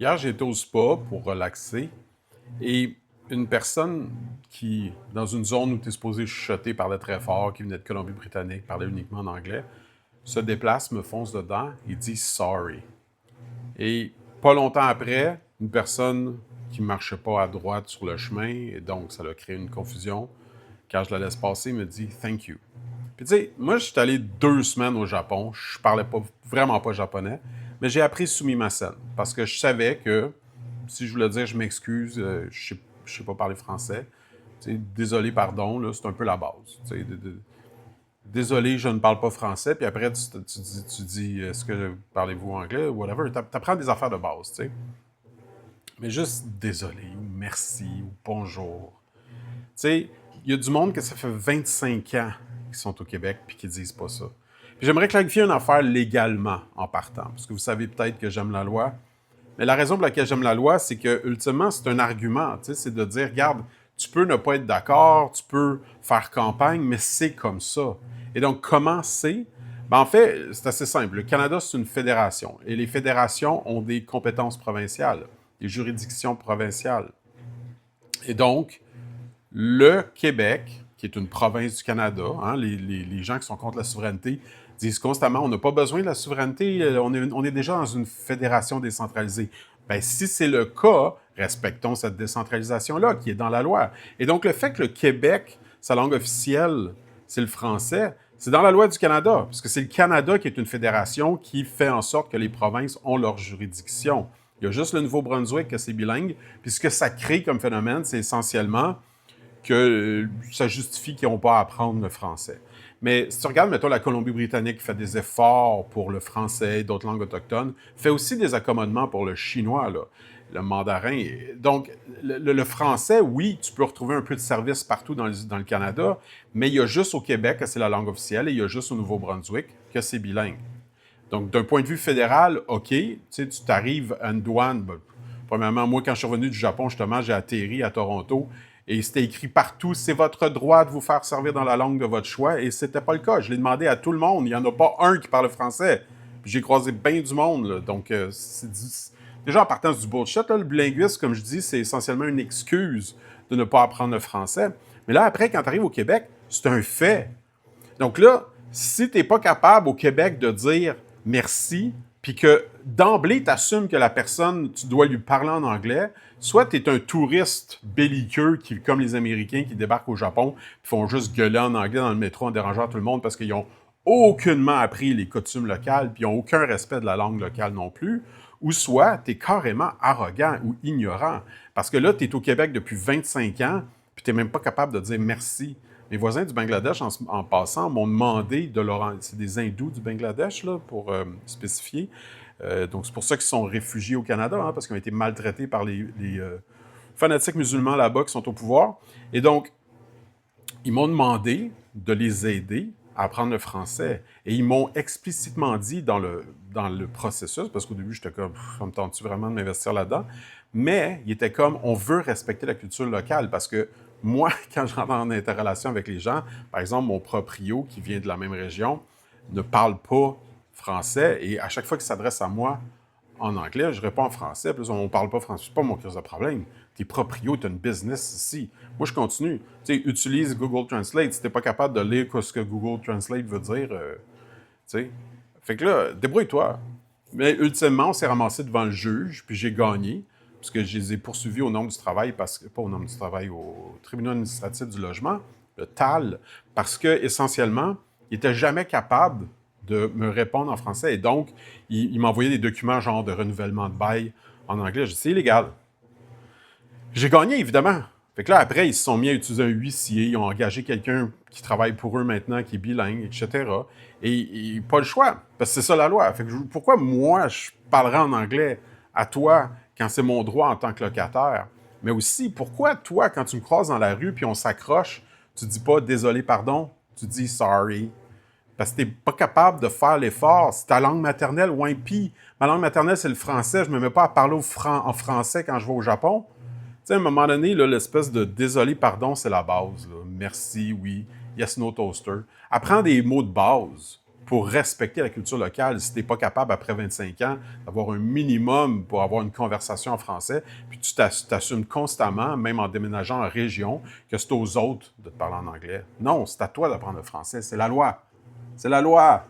Hier, j'ai été au spa pour relaxer et une personne qui, dans une zone où tu es supposé chuchoter, parlait très fort, qui venait de Colombie-Britannique, parlait uniquement en anglais, se déplace, me fonce dedans et dit sorry. Et pas longtemps après, une personne qui ne marchait pas à droite sur le chemin, et donc ça a créé une confusion. Quand je la laisse passer, me dit thank you. Puis tu sais, moi, je suis allé 2 semaines au Japon. Je parlais pas, vraiment pas japonais, mais j'ai appris sumimasen parce que je savais que si je voulais dire je m'excuse, je sais pas parler français. Tu sais, désolé, pardon, là, c'est un peu la base. Tu sais, désolé, je ne parle pas français. Puis après, tu dis est-ce que parlez-vous anglais ou whatever. Tu apprends des affaires de base, tu sais. Mais juste désolé, ou merci, ou bonjour. Tu sais, il y a du monde que ça fait 25 ans qui sont au Québec puis qui disent pas ça. Puis j'aimerais clarifier une affaire légalement en partant, parce que vous savez peut-être que j'aime la loi. Mais la raison pour laquelle j'aime la loi, c'est que ultimement, c'est un argument. Tu sais, c'est de dire, regarde, tu peux ne pas être d'accord, tu peux faire campagne, mais c'est comme ça. Et donc, comment c'est? Ben, en fait, c'est assez simple. Le Canada, c'est une fédération. Et les fédérations ont des compétences provinciales, des juridictions provinciales. Et donc, le Québec, qui est une province du Canada, hein, les gens qui sont contre la souveraineté disent constamment on n'a pas besoin de la souveraineté, on est déjà dans une fédération décentralisée. Ben, si c'est le cas, respectons cette décentralisation-là qui est dans la loi. Et donc, le fait que le Québec, sa langue officielle, c'est le français, c'est dans la loi du Canada, parce que c'est le Canada qui est une fédération qui fait en sorte que les provinces ont leur juridiction. Il y a juste le Nouveau-Brunswick que c'est bilingue, puis ce que ça crée comme phénomène, c'est essentiellement que ça justifie qu'ils n'ont pas à apprendre le français. Mais si tu regardes, mettons, la Colombie-Britannique qui fait des efforts pour le français et d'autres langues autochtones, fait aussi des accommodements pour le chinois, là, le mandarin. Donc, le français, oui, tu peux retrouver un peu de service partout dans le Canada, mais il y a juste au Québec que c'est la langue officielle et il y a juste au Nouveau-Brunswick que c'est bilingue. Donc, d'un point de vue fédéral, OK, tu sais, tu t'arrives à une douane. Ben, premièrement, moi, quand je suis revenu du Japon, justement, j'ai atterri à Toronto et c'était écrit partout, c'est votre droit de vous faire servir dans la langue de votre choix. Et c'était pas le cas. Je l'ai demandé à tout le monde. Il n'y en a pas un qui parle français. Puis j'ai croisé bien du monde. Là. Donc, déjà en partant du bullshit, là, le bilinguisme, comme je dis, c'est essentiellement une excuse de ne pas apprendre le français. Mais là, après, quand tu arrives au Québec, c'est un fait. Donc là, si tu n'es pas capable au Québec de dire merci, puis que d'emblée, tu assumes que la personne, tu dois lui parler en anglais, soit tu es un touriste belliqueux, qui, comme les Américains qui débarquent au Japon, puis font juste gueuler en anglais dans le métro en dérangeant tout le monde parce qu'ils n'ont aucunement appris les coutumes locales, puis ils n'ont aucun respect de la langue locale non plus, ou soit tu es carrément arrogant ou ignorant. Parce que là, tu es au Québec depuis 25 ans, puis tu n'es même pas capable de dire merci. Mes voisins du Bangladesh, en passant, m'ont demandé de leur... C'est des hindous du Bangladesh, là, pour spécifier. Donc, c'est pour ça qu'ils sont réfugiés au Canada, hein, parce qu'ils ont été maltraités par les fanatiques musulmans là-bas qui sont au pouvoir. Et donc, ils m'ont demandé de les aider à apprendre le français. Et ils m'ont explicitement dit dans le processus, parce qu'au début, j'étais comme, ça me tente-tu vraiment de m'investir là-dedans? Mais ils étaient comme, on veut respecter la culture locale, parce que moi, quand je rentre en interrelation avec les gens, par exemple, mon proprio, qui vient de la même région, ne parle pas français, et à chaque fois qu'il s'adresse à moi, en anglais, je réponds en français, puis on ne parle pas français. C'est pas mon crise de problème. T'es proprio, t'as une business ici. Moi, je continue. Tu sais, utilise Google Translate. Si t'es pas capable de lire ce que Google Translate veut dire, tu sais. Fait que là, débrouille-toi. Mais ultimement, on s'est ramassé devant le juge, puis j'ai gagné, parce que je les ai poursuivis au nom du travail, parce que, pas au nom du travail, au tribunal administratif du logement, le TAL, parce que, essentiellement, il n'était jamais capable de me répondre en français. Et donc, il m'envoyait des documents genre de renouvellement de bail en anglais. Je dis, c'est illégal. J'ai gagné, évidemment. Fait que là, après, ils se sont mis à utiliser un huissier, ils ont engagé quelqu'un qui travaille pour eux maintenant, qui est bilingue, etc. Et pas le choix, parce que c'est ça la loi. Fait que pourquoi moi, je parlerais en anglais à toi quand c'est mon droit en tant que locataire? Mais aussi, pourquoi toi, quand tu me croises dans la rue puis on s'accroche, tu dis pas désolé, pardon, tu dis sorry? Parce que t'es pas capable de faire l'effort. C'est ta langue maternelle, ouais, pis ma langue maternelle, c'est le français. Je me mets pas à parler en français quand je vais au Japon. Tu sais, à un moment donné, là, l'espèce de désolé, pardon, c'est la base. Là. Merci, oui. Yes, no toaster. Apprends des mots de base pour respecter la culture locale. Si tu n'es pas capable, après 25 ans, d'avoir un minimum pour avoir une conversation en français, puis tu t'assumes constamment, même en déménageant en région, que c'est aux autres de te parler en anglais. Non, c'est à toi d'apprendre le français. C'est la loi. C'est la loi.